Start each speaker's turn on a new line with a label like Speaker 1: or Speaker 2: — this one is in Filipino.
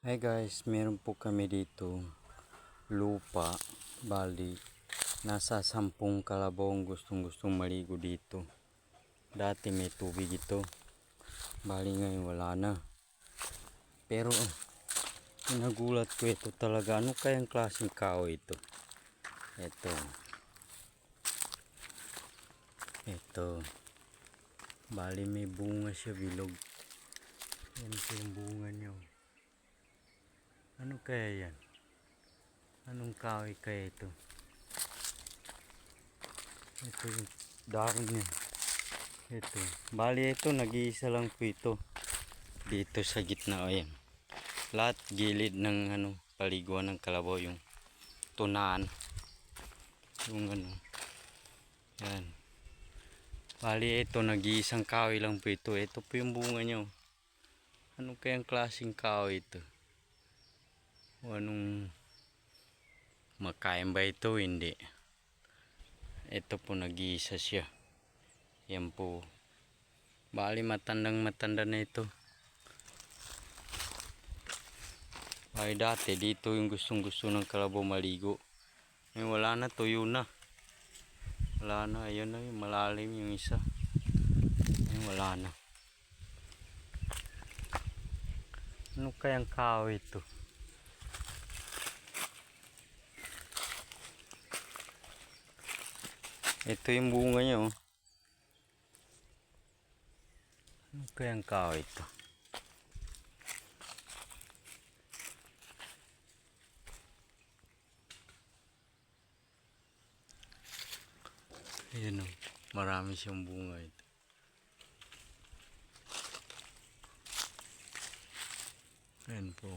Speaker 1: Hi guys, meron po kami dito lupa, bali nasa 10 kalabaw ang gustong maligo dito. Dati may tubig ito, bali ngayon wala na. Pero nagulat ko, ito talaga, ano kayang klaseng kahoy ito? Ito bali may bunga siya, bilog. Yan po yung bunga niya. Ano kaya yan? Anong kahoy kaya ito? Ito yung dahon niya. Ito. Bali ito, nag-iisa lang po ito. Dito sa gitna, ayan. Lahat gilid ng paliguan ng kalabaw, yung tunaan. Yung yan. Bali ito, nag-iisang kahoy lang po ito. Ito po yung bunga niya. Anong kayang klaseng kahoy ito? O anong makain ba ito? Hindi. Ito po, nag-iisa siya. Yan po. Bali matanda na ito. Ay dati dito yung gustong ng kalabaw maligo. Ngayon wala na, tuyo na. Wala na, ayun na yung malalim yung isa. Ngayon wala na. Ano kayang kahoy ito? Ito yung bunga niya, oh. Ano kayang kahoy ito? Ayan, oh. Marami siyang bunga ito. Ayan po.